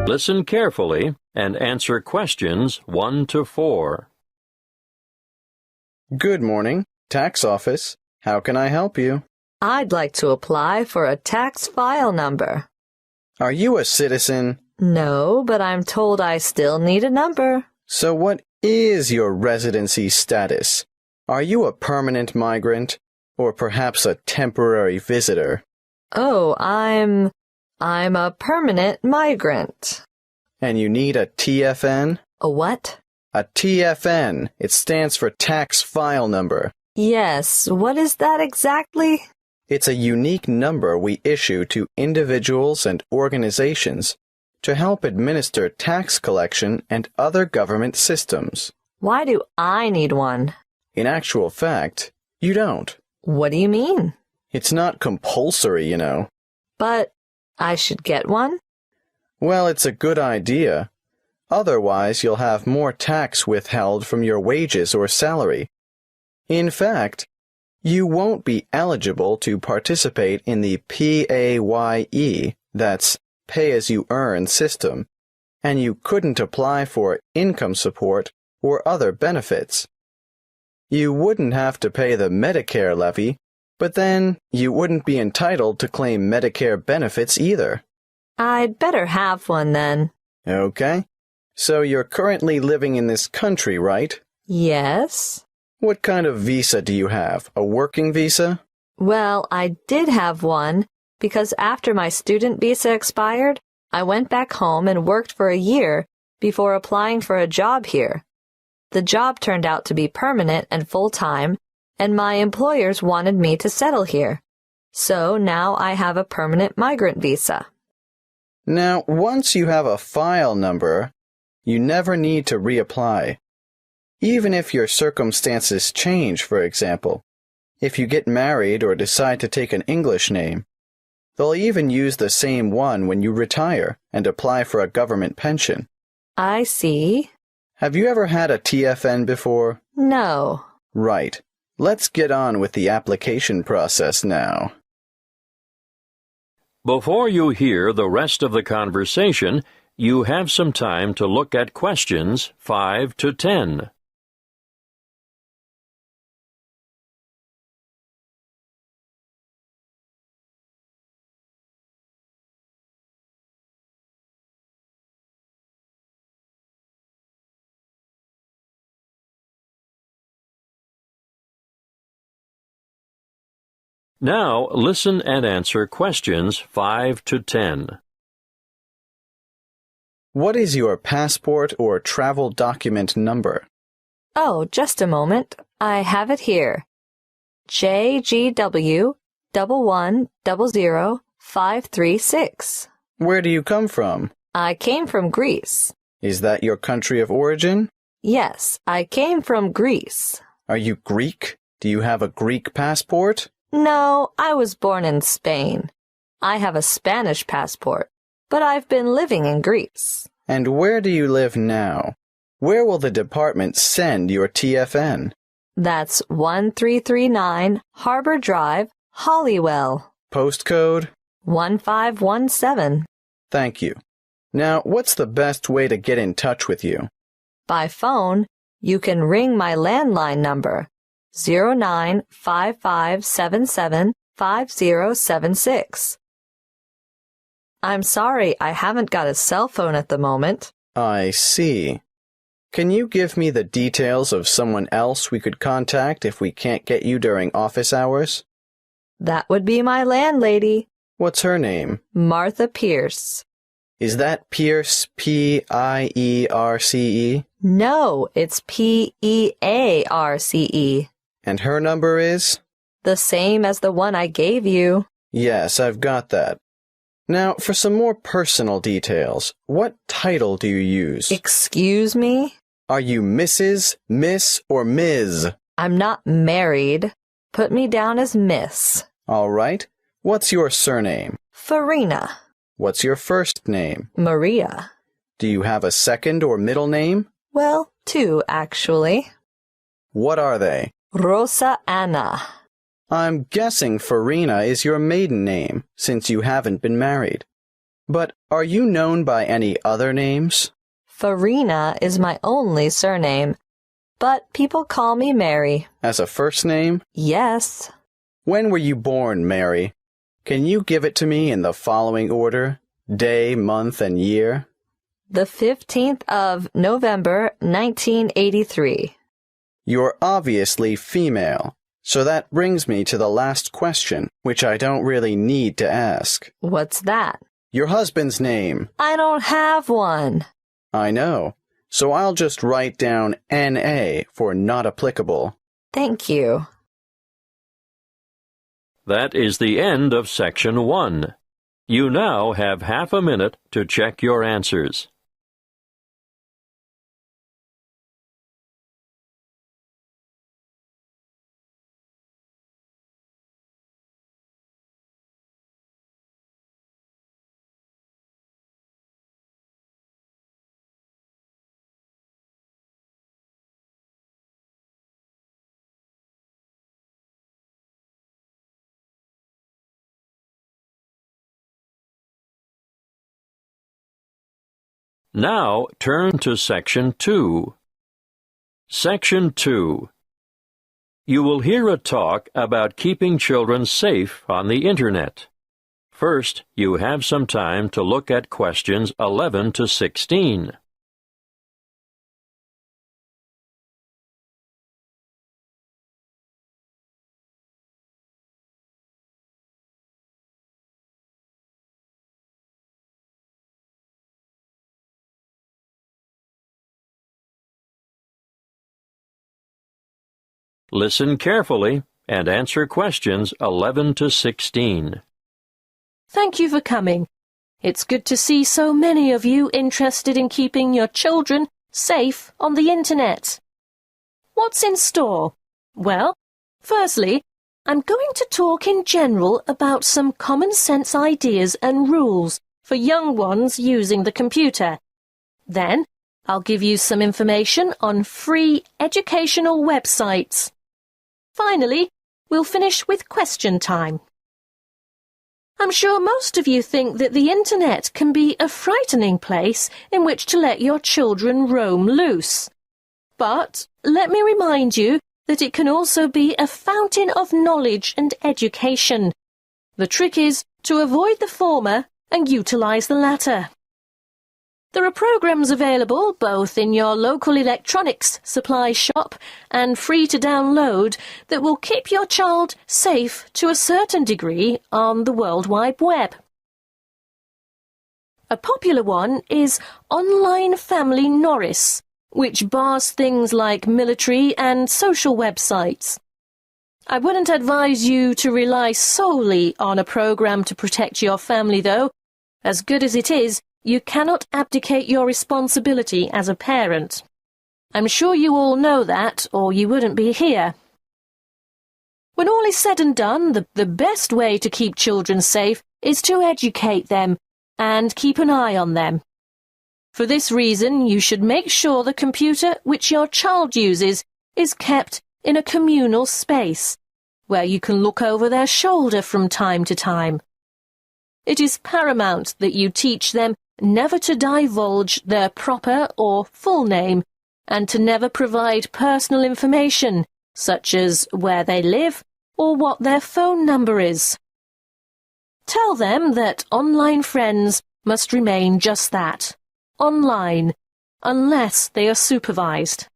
Listen carefully and answer questions 1 to 4. Good morning, tax office. How can I help you? I'd like to apply for a tax file number. Are you a citizen? No, but I'm told I still need a number. So what is your residency status? Are you a permanent migrant or perhaps a temporary visitor? Oh, I'm a permanent migrant. And you need a TFN? A what? A TFN. It stands for tax file number. Yes, what is that exactly? It's a unique number we issue to individuals and organizations to help administer tax collection and other government systems. Why do I need one? In actual fact, you don't. What do you mean? It's not compulsory, you know. But I should get one? Well, it's a good idea. Otherwise, you'll have more tax withheld from your wages or salary. In fact, you won't be eligible to participate in the PAYE, that's pay-as-you-earn system, and you couldn't apply for income support or other benefits. You wouldn't have to pay the Medicare levy, but then you wouldn't be entitled to claim Medicare benefits either. I'd better have one then. Okay. So you're currently living in this country, right? Yes. What kind of visa do you have? A working visa? Well, I did have one because after my student visa expired, I went back home and worked for a year before applying for a job here. The job turned out to be permanent and full-time, and my employers wanted me to settle here. So now I have a permanent migrant visa. Now, once you have a file number, you never need to reapply. Even if your circumstances change, for example, if you get married or decide to take an English name, they'll even use the same one when you retire and apply for a government pension. I see. Have you ever had a TFN before? No. Right. Let's get on with the application process now. Before you hear the rest of the conversation, you have some time to look at questions 5 to 10. Now, listen and answer questions 5 to 10. What is your passport or travel document number? Oh, just a moment. I have it here. JGW 1100536. Where do you come from? I came from Greece. Is that your country of origin? Yes, I came from Greece. Are you Greek? Do you have a Greek passport? No, I was born in Spain. I have a Spanish passport, but I've been living in Greece. And where do you live now? Where will the department send your TFN? That's 1339 Harbor Drive, Hollywell. Postcode? 1517. Thank you. Now, what's the best way to get in touch with you? By phone, you can ring my landline number, 0955775076. I'm sorry, I haven't got a cell phone at the moment. I see. Can you give me the details of someone else we could contact if we can't get you during office hours? That would be my landlady. What's her name? Martha Pierce. Is that Pierce, P-I-E-R-C-E? No, it's P-E-A-R-C-E. And her number is? The same as the one I gave you. Yes, I've got that. Now, for some more personal details, what title do you use? Excuse me? Are you Mrs., Miss, or Ms.? I'm not married. Put me down as Miss. All right. What's your surname? Farina. What's your first name? Maria. Do you have a second or middle name? Well, 2, actually. What are they? Rosa Anna. I'm guessing Farina is your maiden name, since you haven't been married. But are you known by any other names? Farina is my only surname, but people call me Mary. As a first name? Yes. When were you born, Mary? Can you give it to me in the following order? Day, month, and year? The 15th of November, 1983. You're obviously female, so that brings me to the last question, which I don't really need to ask. What's that? Your husband's name. I don't have one. I know, so I'll just write down N.A. for not applicable. Thank you. That is the end of Section 1. You now have half a minute to check your answers. Now turn to Section 2. Section 2. You will hear a talk about keeping children safe on the Internet. First, you have some time to look at questions 11 to 16. Listen carefully and answer questions 11 to 16. Thank you for coming. It's good to see so many of you interested in keeping your children safe on the Internet. What's in store? Well, firstly, I'm going to talk in general about some common sense ideas and rules for young ones using the computer. Then, I'll give you some information on free educational websites. Finally, we'll finish with question time. I'm sure most of you think that the Internet can be a frightening place in which to let your children roam loose. But let me remind you that it can also be a fountain of knowledge and education. The trick is to avoid the former and utilize the latter. There are programs available both in your local electronics supply shop and free to download that will keep your child safe to a certain degree on the World Wide Web. A popular one is Online Family Norris, which bars things like military and social websites. I wouldn't advise you to rely solely on a program to protect your family, though. As good as it is, you cannot abdicate your responsibility as a parent. I'm sure you all know that, or you wouldn't be here. When all is said and done, the best way to keep children safe is to educate them and keep an eye on them. For this reason, you should make sure the computer which your child uses is kept in a communal space, where you can look over their shoulder from time to time. It is paramount that you teach them never to divulge their proper or full name, and to never provide personal information, such as where they live or what their phone number is. Tell them that online friends must remain just that, online, unless they are supervised.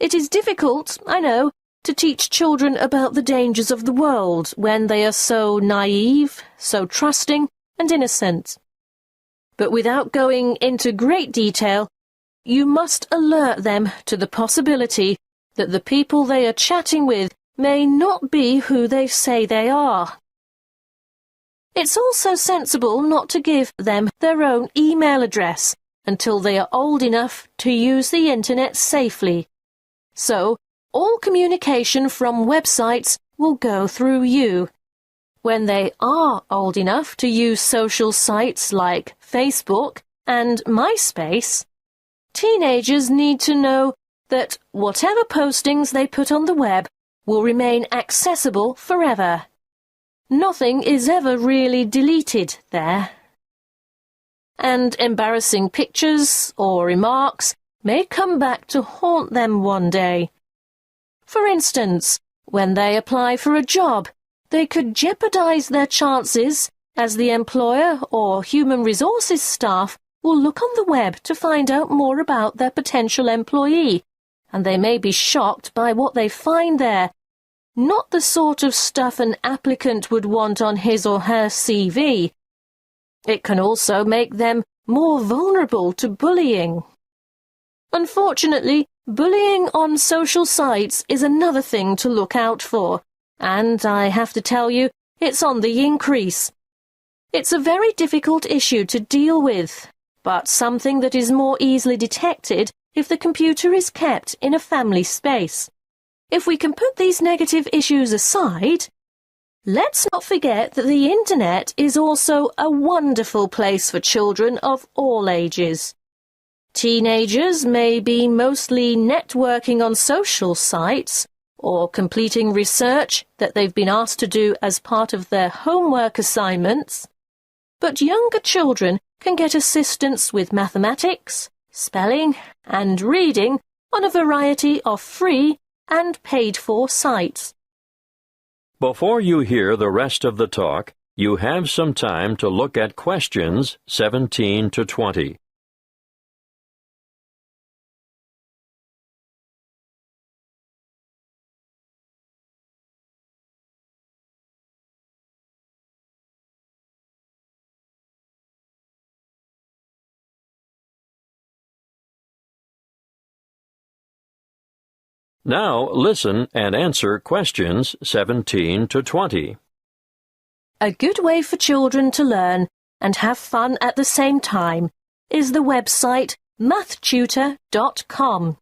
It is difficult, I know, to teach children about the dangers of the world when they are so naive, so trusting and innocent. But without going into great detail, you must alert them to the possibility that the people they are chatting with may not be who they say they are. It's also sensible not to give them their own email address until they are old enough to use the Internet safely. So, all communication from websites will go through you. When they are old enough to use social sites like Facebook and MySpace, teenagers need to know that whatever postings they put on the web will remain accessible forever. Nothing is ever really deleted there. and embarrassing pictures or remarks may come back to haunt them one day. For instance, when they apply for a job, they could jeopardize their chances as the employer or human resources staff will look on the web to find out more about their potential employee, and they may be shocked by what they find there. Not the sort of stuff an applicant would want on his or her CV. It can also make them more vulnerable to bullying. Unfortunately, bullying on social sites is another thing to look out for, and I have to tell you, it's on the increase. It's a very difficult issue to deal with, but something that is more easily detected if the computer is kept in a family space. If we can put these negative issues aside, let's not forget that the internet is also a wonderful place for children of all ages. Teenagers may be mostly networking on social sites or completing research that they've been asked to do as part of their homework assignments, but younger children can get assistance with mathematics, spelling, and reading on a variety of free and paid-for sites. Before you hear the rest of the talk, you have some time to look at questions 17 to 20. Now listen and answer questions 17 to 20. A good way for children to learn and have fun at the same time is the website mathtutor.com.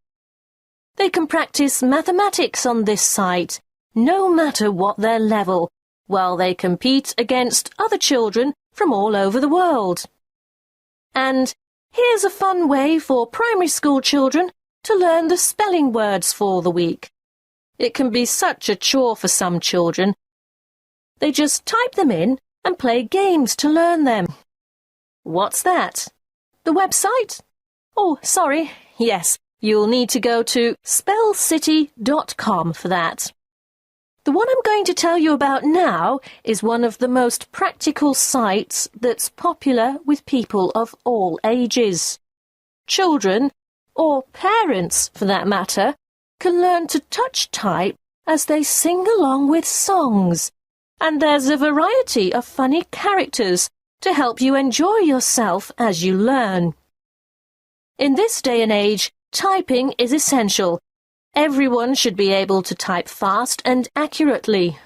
They can practice mathematics on this site, no matter what their level, while they compete against other children from all over the world. And here's a fun way for primary school children to learn the spelling words for the week. It can be such a chore for some children. They just type them in and play games to learn them. What's that? The website? Oh, sorry. Yes, you'll need to go to spellcity.com for that. The one I'm going to tell you about now is one of the most practical sites that's popular with people of all ages. Children, or parents for that matter, can learn to touch type as they sing along with songs. And there's a variety of funny characters to help you enjoy yourself as you learn. In this day and age, typing is essential. Everyone should be able to type fast and accurately.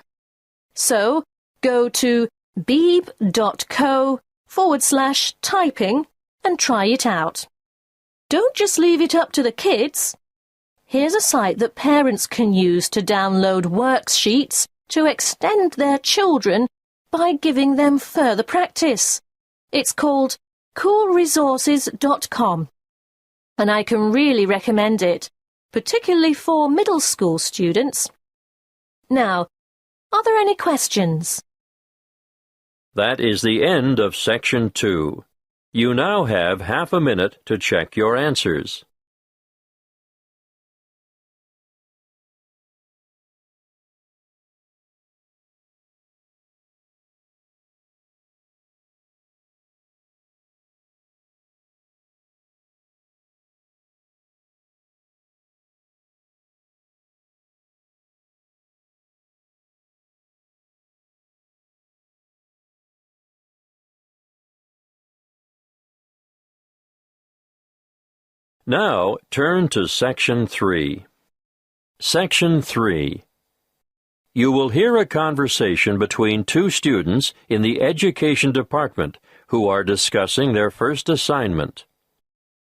So, go to beeb.co/typing and try it out. Don't just leave it up to the kids. Here's a site that parents can use to download worksheets to extend their children by giving them further practice. It's called coolresources.com, and I can really recommend it, particularly for middle school students. Now, are there any questions? That is the end of Section 2. You now have half a minute to check your answers. Now turn to Section 3. Section 3. You will hear a conversation between two students in the Education Department who are discussing their first assignment.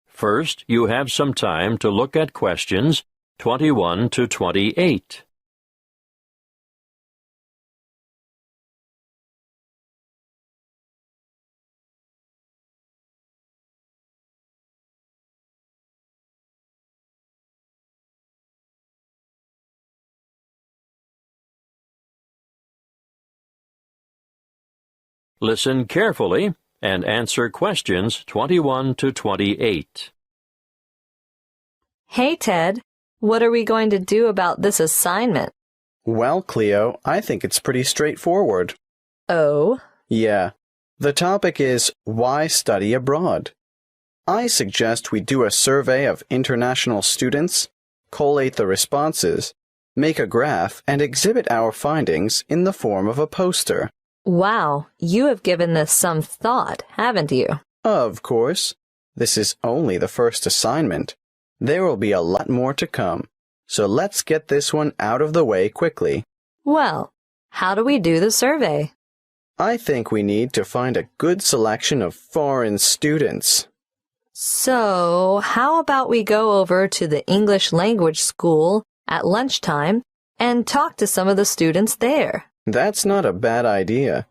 First, you have some time to look at questions 21 to 28. Listen carefully and answer questions 21 to 28. Hey, Ted, what are we going to do about this assignment? Well, Cleo, I think it's pretty straightforward. Oh? Yeah. The topic is why study abroad? I suggest we do a survey of international students, collate the responses, make a graph, and exhibit our findings in the form of a poster. Wow, you have given this some thought, haven't you? Of course. This is only the first assignment. There will be a lot more to come. So let's get this one out of the way quickly. Well, how do we do the survey? I think we need to find a good selection of foreign students. So, how about we go over to the English language school at lunchtime and talk to some of the students there? That's not a bad idea.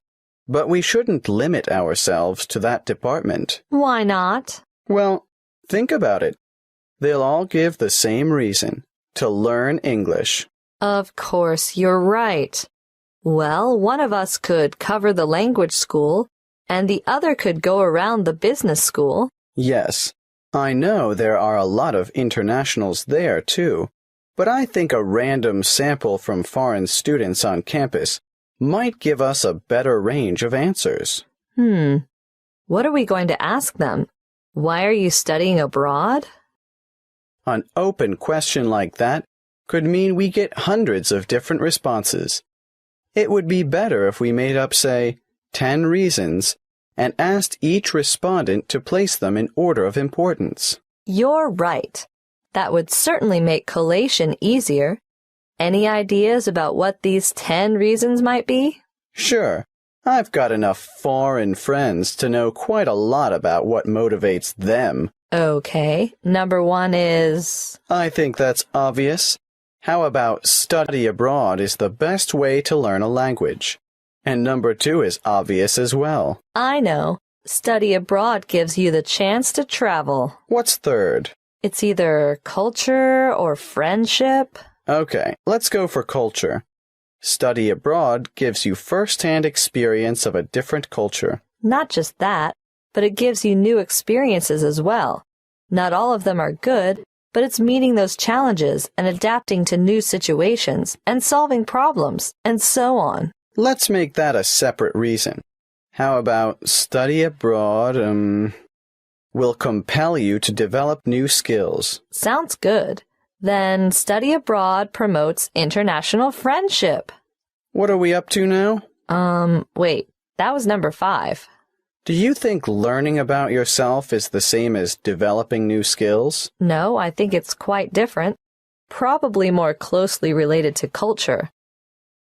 But we shouldn't limit ourselves to that department. Why not? Well, think about it. They'll all give the same reason, to learn English. Of course, you're right. Well, one of us could cover the language school, and the other could go around the business school. Yes, I know there are a lot of internationals there, too. But I think a random sample from foreign students on campus might give us a better range of answers. What are we going to ask them? Why are you studying abroad? An open question like that could mean we get hundreds of different responses. It would be better if we made up, say, 10 reasons and asked each respondent to place them in order of importance. You're right. That would certainly make collation easier. Any ideas about what these 10 reasons might be? Sure. I've got enough foreign friends to know quite a lot about what motivates them. Okay. Number 1 is... I think that's obvious. How about study abroad is the best way to learn a language? And number 2 is obvious as well. I know. Study abroad gives you the chance to travel. What's third? It's either culture or friendship. Okay, let's go for culture. Study abroad gives you first-hand experience of a different culture. Not just that, but it gives you new experiences as well. Not all of them are good, but it's meeting those challenges and adapting to new situations and solving problems and so on. Let's make that a separate reason. How about study abroad, will compel you to develop new skills? Sounds good. Then study abroad promotes international friendship. What are we up to now? Wait, that was number 5. Do you think learning about yourself is the same as developing new skills? No, I think it's quite different. Probably more closely related to culture.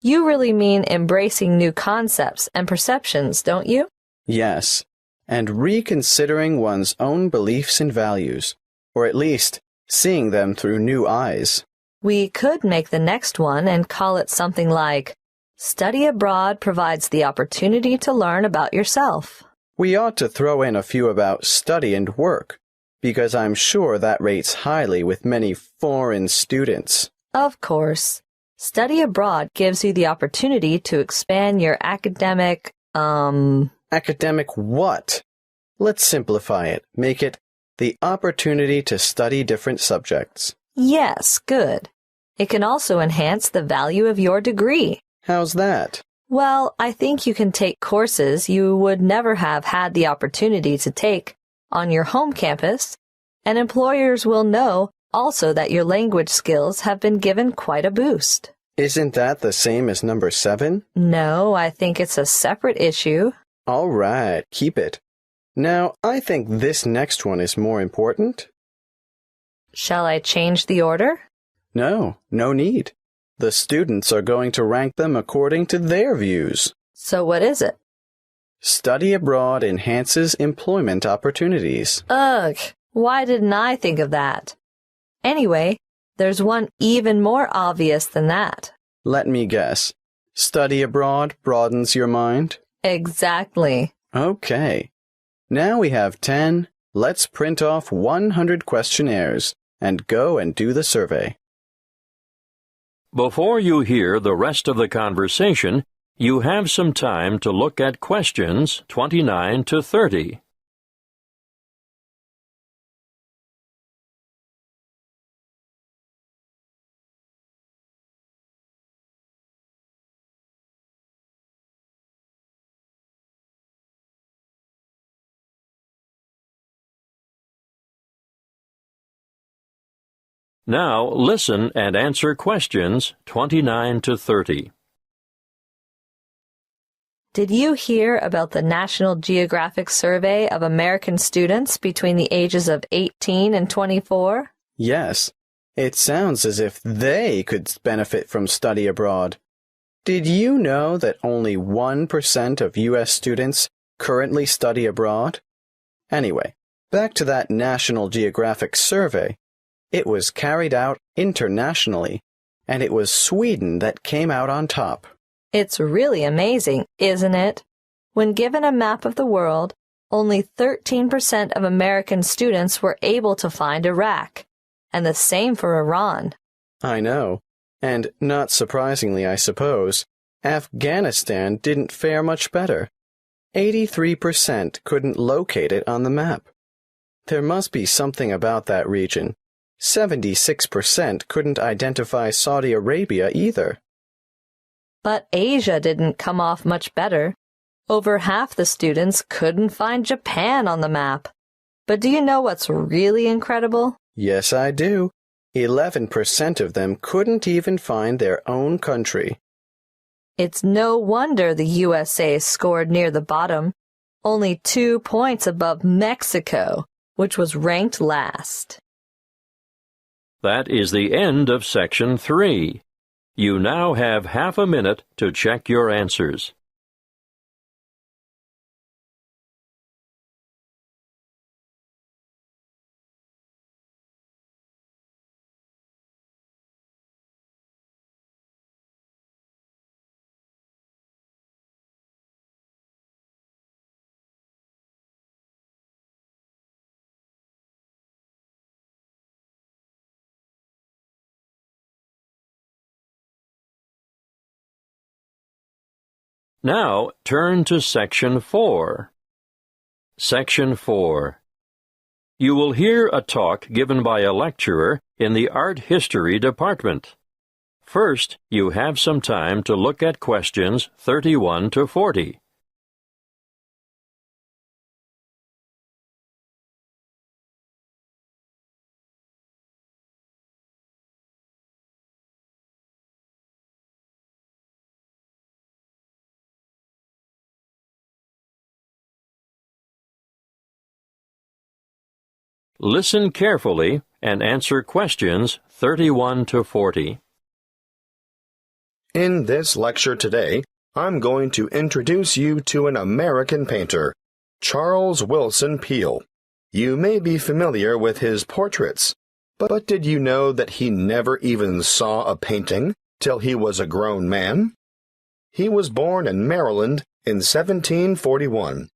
You really mean embracing new concepts and perceptions, don't you? Yes, and reconsidering one's own beliefs and values, or at least seeing them through new eyes. We could make the next one and call it something like, Study abroad provides the opportunity to learn about yourself. We ought to throw in a few about study and work, because I'm sure that rates highly with many foreign students. Of course. Study abroad gives you the opportunity to expand your academic, Academic what? Let's simplify it. Make it the opportunity to study different subjects. Yes, good. It can also enhance the value of your degree. How's that? Well, I think you can take courses you would never have had the opportunity to take on your home campus, and employers will know also that your language skills have been given quite a boost. Isn't that the same as number 7? No, I think it's a separate issue. All right, keep it. Now, I think this next one is more important. Shall I change the order? No need. The students are going to rank them according to their views. So what is it? Study abroad enhances employment opportunities. Ugh, why didn't I think of that? Anyway, there's one even more obvious than that. Let me guess. Study abroad broadens your mind? Exactly. Okay. Now we have 10. Let's print off 100 questionnaires and go and do the survey. Before you hear the rest of the conversation, You have some time to look at questions 29 to 30. Now listen and answer questions 29 to 30. Did you hear about the National Geographic survey of American students between the ages of 18 and 24? Yes, it sounds as if they could benefit from study abroad. Did you know that only 1% of U.S. students currently study abroad? Anyway, back to that National Geographic survey. It was carried out internationally, and it was Sweden that came out on top. It's really amazing, isn't it? When given a map of the world, only 13% of American students were able to find Iraq, and the same for Iran. I know, and not surprisingly, I suppose, Afghanistan didn't fare much better. 83% couldn't locate it on the map. There must be something about that region. 76% couldn't identify Saudi Arabia either. But Asia didn't come off much better. Over half the students couldn't find Japan on the map. But do you know what's really incredible? Yes, I do. 11% of them couldn't even find their own country. It's no wonder the USA scored near the bottom, only 2 points above Mexico, which was ranked last. That is the end of Section 3. You now have half a minute to check your answers. Now turn to Section 4. Section 4. You will hear a talk given by a lecturer in the Art History Department. First, you have some time to look at questions 31 to 40. Listen carefully and answer questions 31 to 40. In this lecture today, I'm going to introduce you to an American painter, Charles Willson Peale. You may be familiar with his portraits, but did you know that he never even saw a painting till he was a grown man? He was born in Maryland in 1741.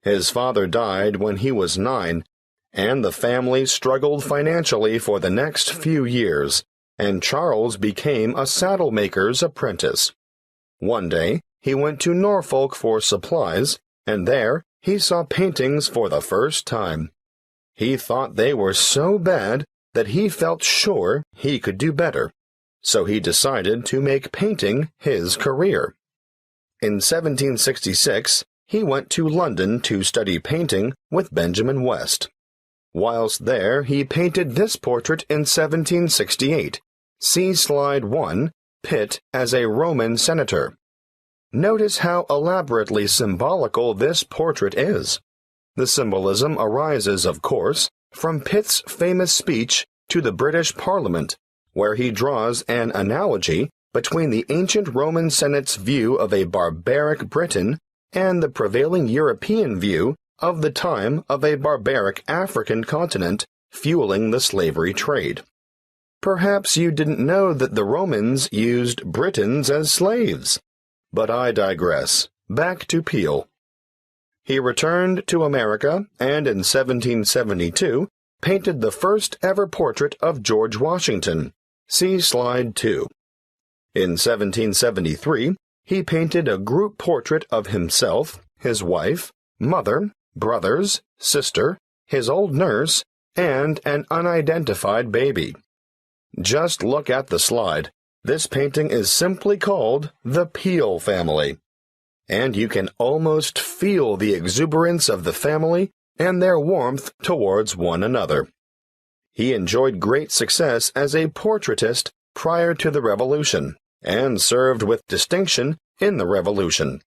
His father died when he was 9, and the family struggled financially for the next few years, and Charles became a saddle-maker's apprentice. One day, he went to Norfolk for supplies, and there he saw paintings for the first time. He thought they were so bad that he felt sure he could do better, so he decided to make painting his career. In 1766, he went to London to study painting with Benjamin West. Whilst there, he painted this portrait in 1768. See Slide 1, Pitt as a Roman senator. Notice how elaborately symbolical this portrait is. The symbolism arises, of course, from Pitt's famous speech to the British Parliament, where he draws an analogy between the ancient Roman Senate's view of a barbaric Britain and the prevailing European view of the time of a barbaric African continent fueling the slavery trade. Perhaps you didn't know that the Romans used Britons as slaves. But I digress. Back to Peale. He returned to America and in 1772 painted the first ever portrait of George Washington. See Slide 2. In 1773, he painted a group portrait of himself, his wife, mother, brothers, sister, his old nurse, and an unidentified baby. Just look at the slide. This painting is simply called the Peel family. And you can almost feel the exuberance of the family and their warmth towards one another. He enjoyed great success as a portraitist prior to the Revolution, and served with distinction in the Revolution.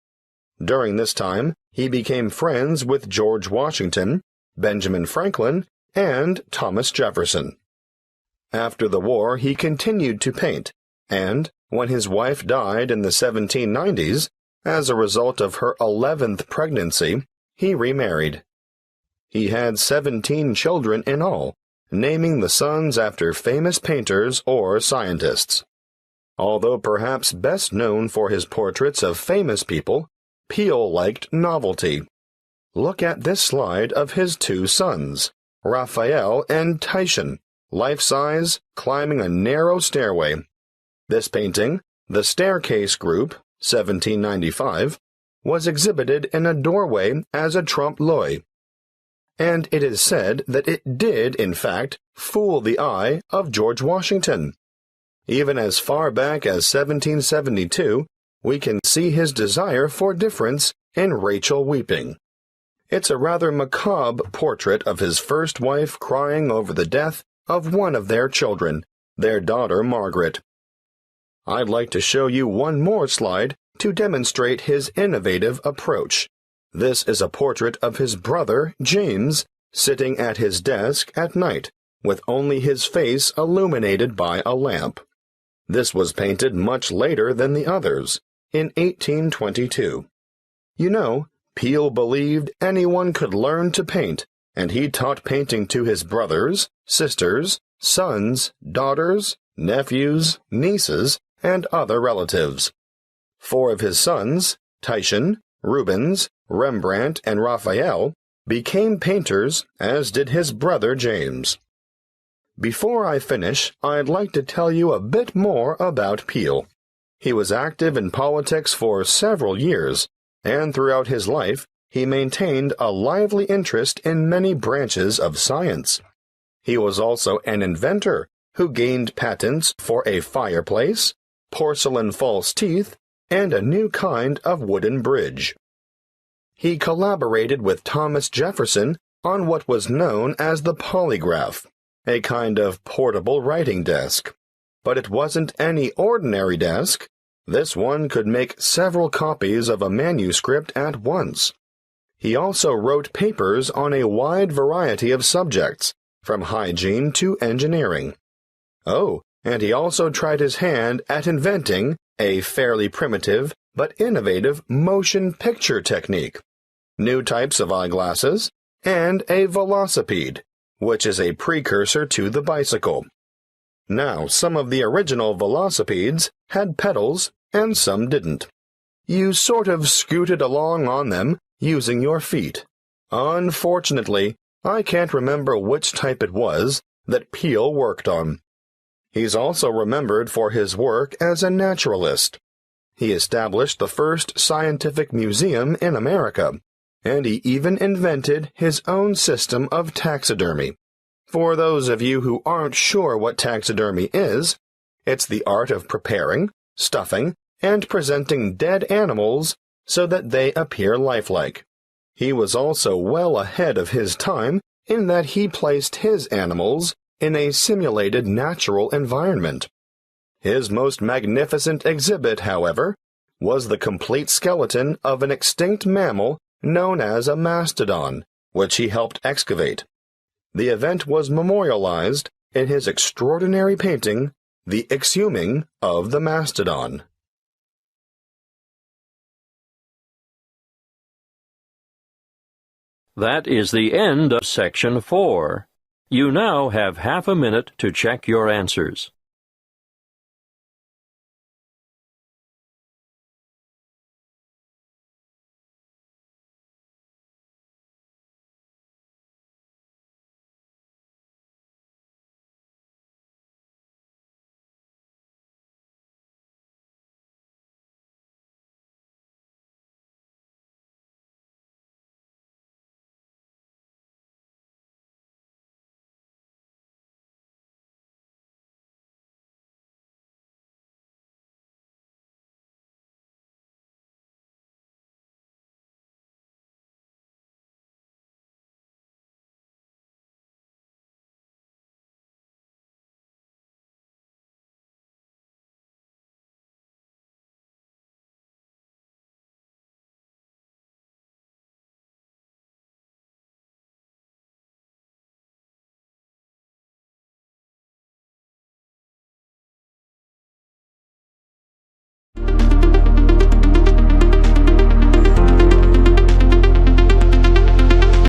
During this time, he became friends with George Washington, Benjamin Franklin, and Thomas Jefferson. After the war, he continued to paint, and, when his wife died in the 1790s, as a result of her 11th pregnancy, he remarried. He had 17 children in all, naming the sons after famous painters or scientists. Although perhaps best known for his portraits of famous people, Peel liked novelty. Look at this slide of his two sons, Raphael and Titian, life-size, climbing a narrow stairway. This painting, The Staircase Group, 1795, was exhibited in a doorway as a trompe-l'oeil. And it is said that it did, in fact, fool the eye of George Washington. Even as far back as 1772, we can see his desire for difference in Rachel weeping. It's a rather macabre portrait of his first wife crying over the death of one of their children, their daughter Margaret. I'd like to show you one more slide to demonstrate his innovative approach. This is a portrait of his brother, James, sitting at his desk at night, with only his face illuminated by a lamp. This was painted much later than the others, in 1822. You know, Peel believed anyone could learn to paint, and he taught painting to his brothers, sisters, sons, daughters, nephews, nieces, and other relatives. 4 of his sons, Titian, Rubens, Rembrandt, and Raphael, became painters, as did his brother James. Before I finish, I'd like to tell you a bit more about Peel. He was active in politics for several years, and throughout his life, he maintained a lively interest in many branches of science. He was also an inventor who gained patents for a fireplace, porcelain false teeth, and a new kind of wooden bridge. He collaborated with Thomas Jefferson on what was known as the polygraph, a kind of portable writing desk. But it wasn't any ordinary desk. This one could make several copies of a manuscript at once. He also wrote papers on a wide variety of subjects, from hygiene to engineering. Oh, and he also tried his hand at inventing a fairly primitive but innovative motion picture technique, new types of eyeglasses, and a velocipede, which is a precursor to the bicycle. Now, some of the original velocipedes had pedals and some didn't. You sort of scooted along on them using your feet. Unfortunately, I can't remember which type it was that Peel worked on. He's also remembered for his work as a naturalist. He established the first scientific museum in America, and he even invented his own system of taxidermy. For those of you who aren't sure what taxidermy is, it's the art of preparing, stuffing, and presenting dead animals so that they appear lifelike. He was also well ahead of his time in that he placed his animals in a simulated natural environment. His most magnificent exhibit, however, was the complete skeleton of an extinct mammal known as a mastodon, which he helped excavate. The event was memorialized in his extraordinary painting, The Exhuming of the Mastodon. That is the end of Section 4. You now have half a minute to check your answers.